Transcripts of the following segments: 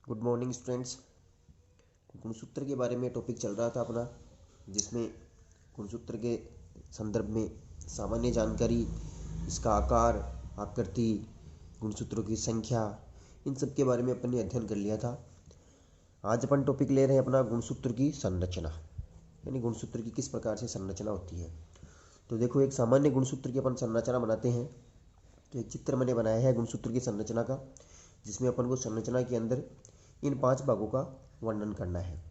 Good morning students. गुणसूत्र के बारे में टॉपिक चल रहा था अपना, जिसमें गुणसूत्र के संदर्भ में सामान्य जानकारी, इसका आकार, आकृति, गुणसूत्रों की संख्या, इन सब के बारे में अपन ने अध्ययन कर लिया था। आज अपन टॉपिक ले रहे हैं अपना गुणसूत्र की संरचना, यानी गुणसूत्र की किस प्रकार से संरचना होती है। तो देखो, एक सामान्य गुणसूत्र की अपन संरचना बनाते हैं। तो एक चित्र मैंने बनाया है गुणसूत्र की संरचना का, जिसमें अपन को संरचना के अंदर इन 5 भागों का वर्णन करना है।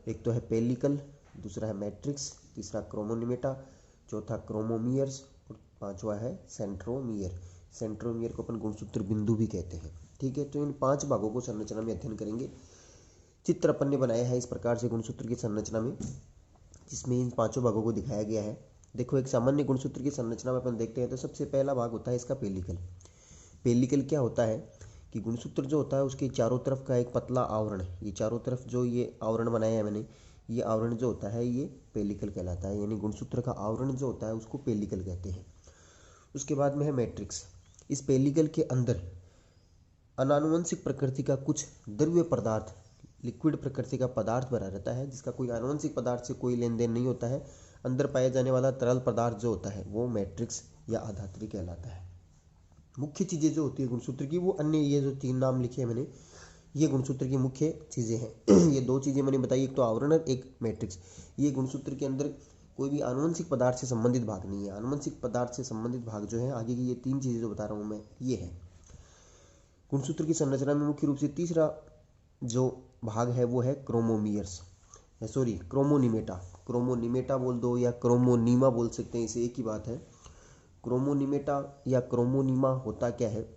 एक तो है पेलिकल, दूसरा है मैट्रिक्स, तीसरा क्रोमोनिमेटा, चौथा क्रोमोमियर्स और पांचवा है सेंट्रोमियर। सेंट्रोमियर को अपन गुणसूत्र बिंदु भी कहते हैं। ठीक है, तो इन 5 भागों को संरचना में अध्ययन करेंगे। चित्र अपन ने बनाया है इस प्रकार से गुणसूत्र की संरचना में, जिसमें इन 5 भागों को दिखाया गया है। देखो, एक सामान्य गुणसूत्र की संरचना में अपन देखते हैं तो सबसे पहला भाग होता है इसका पेलिकल। पेलिकल क्या होता है कि गुणसूत्र जो होता है उसके चारों तरफ का एक पतला आवरण, ये चारों तरफ जो ये आवरण बनाया है मैंने, ये आवरण जो होता है ये पेलिकल कहलाता है। यानी गुणसूत्र का आवरण जो होता है उसको पेलिकल कहते हैं। उसके बाद में है मैट्रिक्स। इस पेलिकल के अंदर अनानुवंशिक प्रकृति का कुछ द्रव्य पदार्थ, लिक्विड प्रकृति का पदार्थ भरा रहता है, जिसका कोई आनुवंशिक पदार्थ से कोई लेन देन नहीं होता है। अंदर पाया जाने वाला तरल पदार्थ जो होता है वो मैट्रिक्स या अधात्री कहलाता है। मुख्य चीज़ें जो होती है गुणसूत्र की, वो अन्य ये जो 3 नाम लिखे हैं मैंने, ये गुणसूत्र की मुख्य चीज़ें हैं। ये 2 चीज़ें मैंने बताई, एक तो आवरण और एक मैट्रिक्स। ये गुणसूत्र के अंदर कोई भी आनुवंशिक पदार्थ से संबंधित भाग नहीं है। आनुवंशिक पदार्थ से संबंधित भाग जो है, आगे की ये 3 चीज़ें जो बता रहा हूँ मैं, ये है गुणसूत्र की संरचना में। मुख्य रूप से तीसरा जो भाग है वो है क्रोमोमियर्स, सॉरी क्रोमोनिमेटा। क्रोमोनिमेटा बोल दो या क्रोमोनीमा बोल सकते हैं, इसे एक ही बात है। क्रोमोनिमेटा या क्रोमोनीमा होता क्या है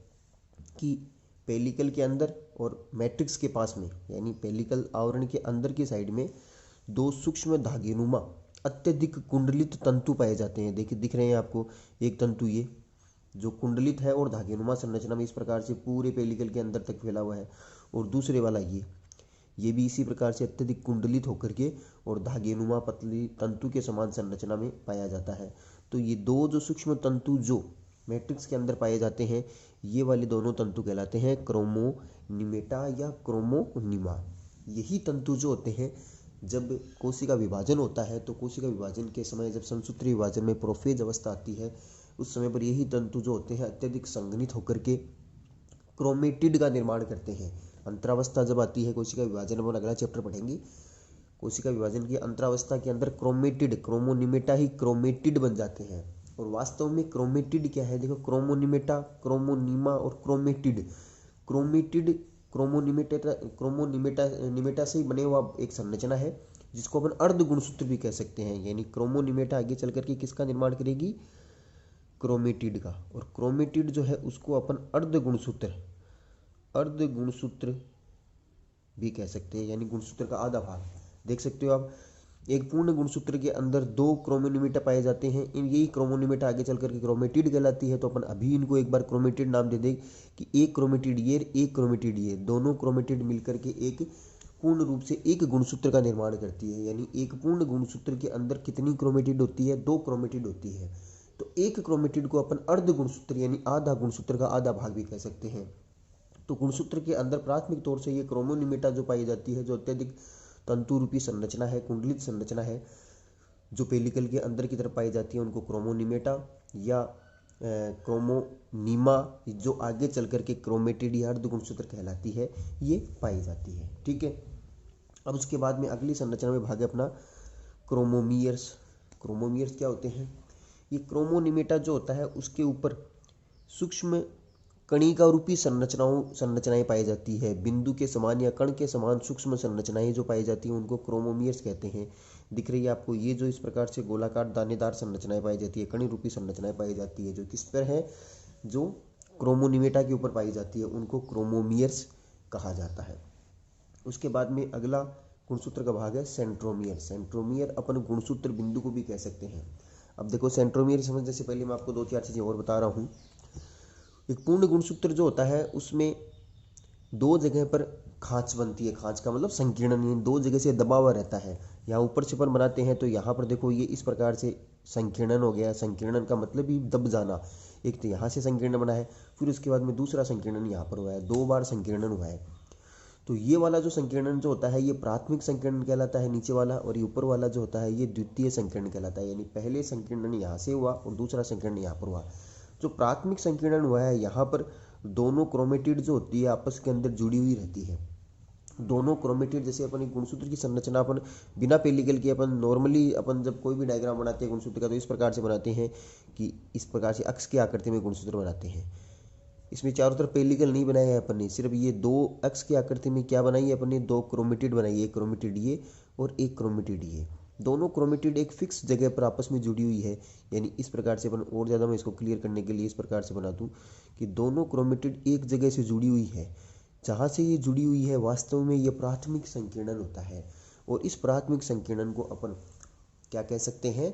कि पेलिकल के अंदर और मैट्रिक्स के पास में, यानी पेलिकल आवरण के अंदर की साइड में 2 सूक्ष्म धागेनुमा अत्यधिक कुंडलित तंतु पाए जाते हैं। देखिए, दिख रहे हैं आपको, एक तंतु ये जो कुंडलित है और धागेनुमा संरचना में इस प्रकार से पूरे पेलिकल के अंदर तक फैला हुआ है, और दूसरे वाला ये भी इसी प्रकार से अत्यधिक कुंडलित होकर के और धागेनुमा पतली तंतु के समान संरचना में पाया जाता है। तो ये 2 जो सूक्ष्म तंतु जो मैट्रिक्स के अंदर पाए जाते हैं, ये वाले दोनों तंतु कहलाते हैं क्रोमोनिमेटा या क्रोमोनीमा। यही तंतु जो होते हैं, जब कोशिका विभाजन होता है तो कोशिका विभाजन के समय जब समसूत्री विभाजन में प्रोफेज अवस्था आती है, उस समय पर यही तंतु जो होते हैं अत्यधिक संघनित होकर के क्रोमेटिड का निर्माण करते हैं। अंतरावस्था जब आती है कोशिका विभाजन, हम अगला चैप्टर पढ़ेंगे, कोशिका विभाजन की अंतरावस्था के अंदर क्रोमेटिड, क्रोमोनिमेटा ही क्रोमेटिड बन जाते हैं। और वास्तव में क्रोमेटिड क्या है, देखो, क्रोमोनिमेटा, क्रोमोनीमा और क्रोमेटिड। क्रोमेटिड क्रोमोनिमेटा से ही बने हुआ एक संरचना है, जिसको अपन अर्ध गुणसूत्र भी कह सकते हैं। यानी क्रोमोनिमेटा आगे चल करके किसका निर्माण करेगी, क्रोमेटिड का। और क्रोमेटिड जो है उसको अपन अर्ध गुणसूत्र भी कह सकते हैं, यानी गुणसूत्र का आधा भाग। देख सकते हो आप, एक पूर्ण गुणसूत्र के अंदर 2 क्रोमोनिमेटा पाए जाते हैं। इन यही क्रोमोनिमेटा आगे चल करके क्रोमेटिड कहलाती है। तो अपन अभी इनको एक बार क्रोमेटिड नाम दे दें कि एक क्रोमेटिड ये, एक क्रोमेटिड ये, दोनों क्रोमेटिड मिलकर के एक पूर्ण रूप से एक गुणसूत्र का निर्माण करती है। यानी एक पूर्ण गुणसूत्र के अंदर कितनी क्रोमेटिड होती है, 2 क्रोमेटिड होती है। तो एक क्रोमेटिड को अपन अर्ध गुणसूत्र यानी आधा गुणसूत्र का आधा भाग भी कह सकते हैं। तो गुणसूत्र के अंदर प्राथमिक तौर से ये क्रोमोनिमेटा जो पाई जाती है, जो अत्यधिक तंतु रूपी संरचना है, कुंडलित संरचना है, जो पेलिकल के अंदर की तरफ पाई जाती है, उनको क्रोमोनिमेटा या क्रोमोनीमा, जो आगे चल करके क्रोमेटिड या अर्ध गुणसूत्र कहलाती है, ये पाई जाती है। ठीक है, अब उसके बाद में अगली संरचना में भाग है अपना क्रोमोमियर्स। क्रोमोमियर्स क्या होते हैं, ये क्रोमोनिमेटा जो होता है उसके ऊपर सूक्ष्म कणिका रूपी संरचनाएं पाई जाती है। बिंदु के समान या कण के समान सूक्ष्म संरचनाएं जो पाई जाती हैं उनको क्रोमोमियर्स कहते हैं। दिख रही है आपको, ये जो इस प्रकार से गोलाकार दानेदार संरचनाएं पाई जाती है, कणी रूपी संरचनाएं पाई जाती है, जो किस पर है, जो क्रोमोनिमेटा के ऊपर पाई जाती है, उनको क्रोमोमियर्स कहा जाता है। उसके बाद में अगला गुणसूत्र का भाग है सेंट्रोमियर। सेंट्रोमियर अपन गुणसूत्र बिंदु को भी कह सकते हैं। अब देखो, सेंट्रोमियर समझने से पहले मैं आपको 2-4 चीज़ें और बता रहा हूँ। एक पूर्ण गुणसूत्र जो होता है उसमें 2 जगह पर खांच बनती है। खांच का मतलब संकीर्णन, यानी 2 जगह से दबा हुआ रहता है। यहाँ ऊपर से अपन बनाते हैं तो यहाँ पर देखो ये इस प्रकार से संकीर्णन हो गया। संकीर्णन का मतलब ही दब जाना। एक तो यहाँ से संकीर्णन बना है, फिर उसके बाद में दूसरा संकीर्णन यहाँ पर हुआ है, 2 बार संकीर्णन हुआ है। तो ये वाला जो संकीर्णन जो होता है ये प्राथमिक संकीर्णन कहलाता है नीचे वाला, और ये ऊपर वाला जो होता है ये द्वितीय संकीर्णन कहलाता है। यानी पहले संकीर्णन यहाँ से हुआ और दूसरा संकीर्णन यहाँ पर हुआ। जो प्राथमिक संकीर्णन हुआ है यहाँ पर दोनों क्रोमेटिड जो होती है आपस के अंदर जुड़ी हुई रहती है। दोनों क्रोमेटिड, जैसे अपन एक गुणसूत्र की संरचना अपन बिना पेलिकल के अपन नॉर्मली अपन जब कोई भी डायग्राम बनाते हैं गुणसूत्र का तो इस प्रकार से बनाते हैं कि इस प्रकार से अक्ष की आकृति में गुणसूत्र बनाते हैं। इसमें चारों तरफ पेलिकल नहीं बनाया है अपन ने, सिर्फ ये दो अक्ष की आकृति में क्या बनाई है अपन ने, दो क्रोमेटिड बनाई है, एक क्रोमेटिड ये और एक क्रोमेटिड ये। दोनों क्रोमेटिड एक फिक्स जगह पर आपस में जुड़ी हुई है। यानी इस प्रकार से अपन और ज़्यादा मैं इसको क्लियर करने के लिए इस प्रकार से बना दूँ कि दोनों क्रोमेटिड एक जगह से जुड़ी हुई है। जहाँ से ये जुड़ी हुई है वास्तव में ये प्राथमिक संकीर्णन होता है। और इस प्राथमिक संकीर्णन को अपन क्या कह सकते हैं,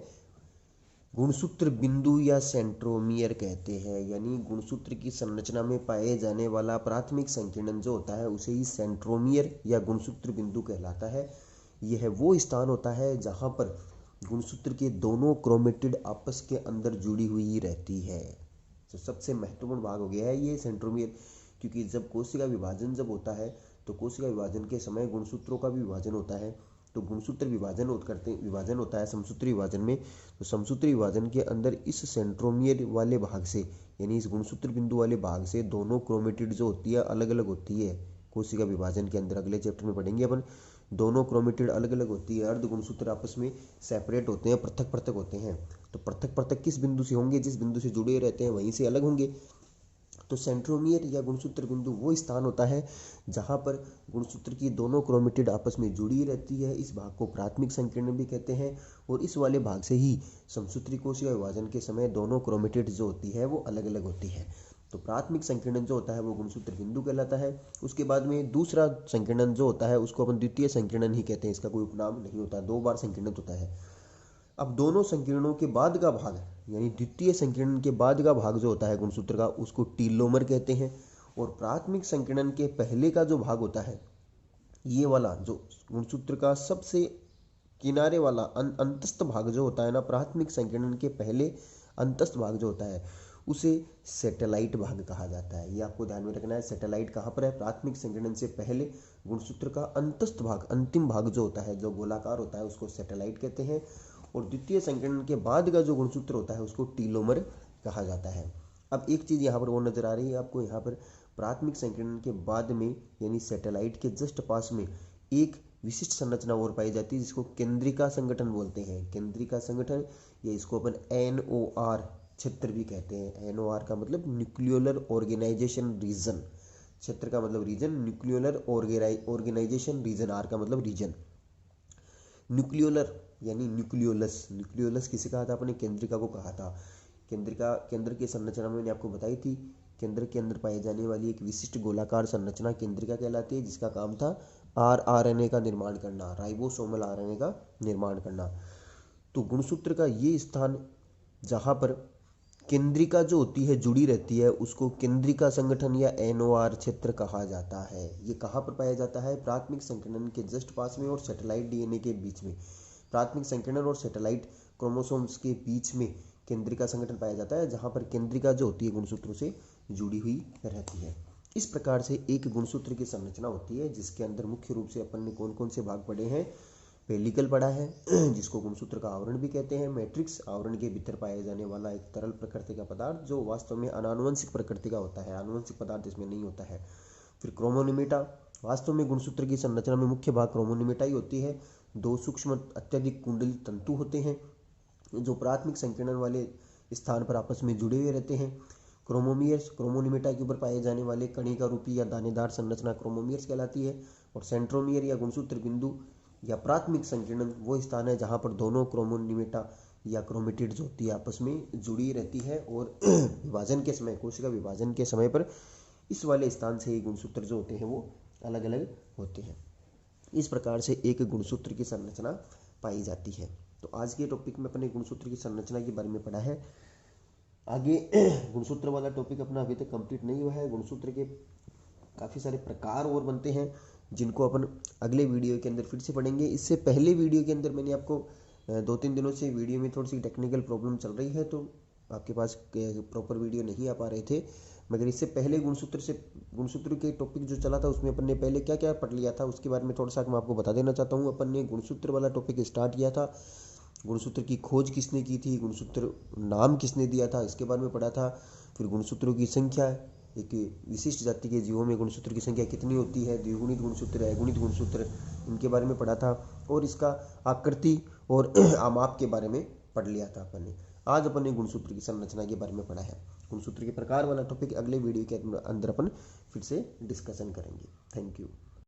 गुणसूत्र बिंदु या सेंट्रोमियर कहते हैं। यानी गुणसूत्र की संरचना में पाए जाने वाला प्राथमिक संकीर्णन जो होता है उसे ही सेंट्रोमियर या गुणसूत्र बिंदु कहलाता है। यह वो स्थान होता है जहाँ पर गुणसूत्र के दोनों क्रोमेटिड आपस के अंदर जुड़ी हुई रहती है। तो सबसे महत्वपूर्ण भाग हो गया है ये सेंट्रोमियर, क्योंकि जब कोशिका विभाजन जब होता है तो कोशिका विभाजन के समय गुणसूत्रों का भी विभाजन होता है। तो गुणसूत्र विभाजन होता है समसूत्री विभाजन में। तो समसूत्री विभाजन के अंदर इस सेंट्रोमियर वाले भाग से यानी इस गुणसूत्र बिंदु वाले भाग से दोनों क्रोमेटिड जो होती है अलग अलग होती है। कोशिका विभाजन के अंदर अगले चैप्टर में पढ़ेंगे अपन, दोनों क्रोमेटिड अलग अलग होती है। अर्ध गुणसूत्र आपस में सेपरेट होते हैं, पृथक पृथक होते हैं। तो पृथक पृथक किस बिंदु से होंगे, जिस बिंदु से जुड़े रहते हैं वहीं से अलग होंगे। तो सेंट्रोमियर या गुणसूत्र बिंदु वो स्थान होता है जहाँ पर गुणसूत्र की दोनों क्रोमेटिड आपस में जुड़ी रहती है। इस भाग को प्राथमिक संकीर्णन भी कहते हैं। और इस वाले भाग से ही समसूत्री कोशिका विभाजन के समय दोनों क्रोमेटिड जो होती है वो अलग अलग होती है। तो प्राथमिक संकीर्णन जो होता है वो गुणसूत्र बिंदु कहलाता है। उसके बाद में दूसरा संकीर्णन जो होता है उसको अपन द्वितीय संकीर्णन ही कहते हैं, इसका कोई उपनाम नहीं होता, 2 बार संकीर्णन होता है। अब दोनों संकीर्णों के बाद का भाग यानी द्वितीय संकीर्णन के बाद का भाग जो होता है गुणसूत्र का उसको टीलोमर कहते हैं। और प्राथमिक संकीर्णन के पहले का जो भाग होता है ये वाला जो गुणसूत्र का सबसे किनारे वाला अंतस्थ भाग जो होता है ना, प्राथमिक संकीर्णन के पहले अंतस्थ भाग जो होता है उसे सैटेलाइट भाग कहा जाता है। ये आपको ध्यान में रखना है। सैटेलाइट कहाँ पर है, प्राथमिक संकीर्णन से पहले गुणसूत्र का अंतस्थ भाग, अंतिम भाग जो होता है जो गोलाकार होता है उसको सैटेलाइट कहते हैं। और द्वितीय संकीर्णन के बाद का जो गुणसूत्र होता है उसको टीलोमर कहा जाता है। अब एक चीज़ यहाँ पर वो नजर आ रही है आपको, यहाँ पर प्राथमिक संकीर्णन के बाद में यानी सैटेलाइट के जस्ट पास में एक विशिष्ट संरचना और पाई जाती है जिसको केंद्रिका संगठन बोलते हैं। केंद्रिका संगठन या इसको अपन NOR क्षेत्र भी कहते हैं। NOR का मतलब न्यूक्लियोलर ऑर्गेनाइजेशन रीजन, क्षेत्र का मतलब region, nucleolar organization region, R का मतलब रीजन। न्यूक्लियोलर यानी न्यूक्लियोलस, न्यूक्लियोलस किसे कहा था अपने, केंद्रिका को कहा था। केंद्र की संरचना मैंने आपको बताई थी। केंद्र के अंदर पाई जाने वाली एक विशिष्ट गोलाकार संरचना केंद्रिका कहलाती है जिसका काम था RNA का निर्माण करना, राइबोसोमल RNA का निर्माण करना। तो गुणसूत्र का ये स्थान जहाँ पर केंद्रिका जो होती है जुड़ी रहती है उसको केंद्रिका संगठन या NOR क्षेत्र कहा जाता है। ये कहाँ पर पाया जाता है, प्राथमिक संकीर्णन के जस्ट पास में और सैटेलाइट DNA के बीच में। प्राथमिक संकीर्णन और सैटेलाइट क्रोमोसोम्स के बीच में केंद्रिका संगठन पाया जाता है जहाँ पर केंद्रिका जो होती है गुणसूत्रों से जुड़ी हुई रहती है। इस प्रकार से एक गुणसूत्र की संरचना होती है जिसके अंदर मुख्य रूप से अपन ने कौन कौन से भाग पढ़े हैं, पेलिकल पढ़ा है जिसको गुणसूत्र का आवरण भी कहते हैं, मैट्रिक्स आवरण के भीतर पाया जाने वाला एक तरल प्रकृति का पदार्थ जो वास्तव में अनानुवंशिक प्रकृति का होता है, आनुवंशिक पदार्थ इसमें नहीं होता है। फिर क्रोमोनिमेटा, वास्तव में गुणसूत्र की संरचना में मुख्य भाग क्रोमोनिमेटा ही होती है। 2 सूक्ष्म अत्यधिक कुंडलित तंतु होते हैं जो प्राथमिक संकीर्णन वाले स्थान पर आपस में जुड़े हुए रहते हैं। क्रोमोमियर्स, क्रोमोनिमेटा के ऊपर पाए जाने वाले कणिका रूपी या दानेदार संरचना क्रोमोमियर्स कहलाती है। और सेंट्रोमियर या गुणसूत्र बिंदु या प्राथमिक संकीर्णन वो स्थान है जहाँ पर दोनों क्रोमोनिमेटा या क्रोमेटिड जो होती है आपस में जुड़ी रहती है। और विभाजन के समय, कोशिका विभाजन के समय पर इस वाले स्थान से ही गुणसूत्र जो होते हैं वो अलग अलग होते हैं। इस प्रकार से एक गुणसूत्र की संरचना पाई जाती है। तो आज के टॉपिक में अपने गुणसूत्र की संरचना के बारे में पढ़ा है। आगे गुणसूत्र वाला टॉपिक अपना अभी तक कंप्लीट नहीं हुआ है। गुणसूत्र के काफ़ी सारे प्रकार और बनते हैं जिनको अपन अगले वीडियो के अंदर फिर से पढ़ेंगे। इससे पहले वीडियो के अंदर मैंने आपको 2-3 दिनों से वीडियो में थोड़ी सी टेक्निकल प्रॉब्लम चल रही है तो आपके पास प्रॉपर वीडियो नहीं आ पा रहे थे। मगर इससे पहले गुणसूत्र के टॉपिक जो चला था उसमें अपन ने पहले क्या क्या पढ़ लिया था उसके बारे में थोड़ा सा मैं आपको बता देना चाहता हूँ। अपन ने गुणसूत्र वाला टॉपिक स्टार्ट किया था, गुणसूत्र की खोज किसने की थी, गुणसूत्र नाम किसने दिया था, इसके बारे में पढ़ा था। फिर गुणसूत्रों की संख्या, एक विशिष्ट जाति के जीवों में गुणसूत्र की संख्या कितनी होती है, द्विगुणित गुणसूत्र, अगुणित गुणसूत्र, इनके बारे में पढ़ा था। और इसका आकृति और आमाप के बारे में पढ़ लिया था अपन ने। आज अपन ने गुणसूत्र की संरचना के बारे में पढ़ा है। गुणसूत्र के प्रकार वाला टॉपिक अगले वीडियो के अंदर अपन फिर से डिस्कशन करेंगे। Thank you.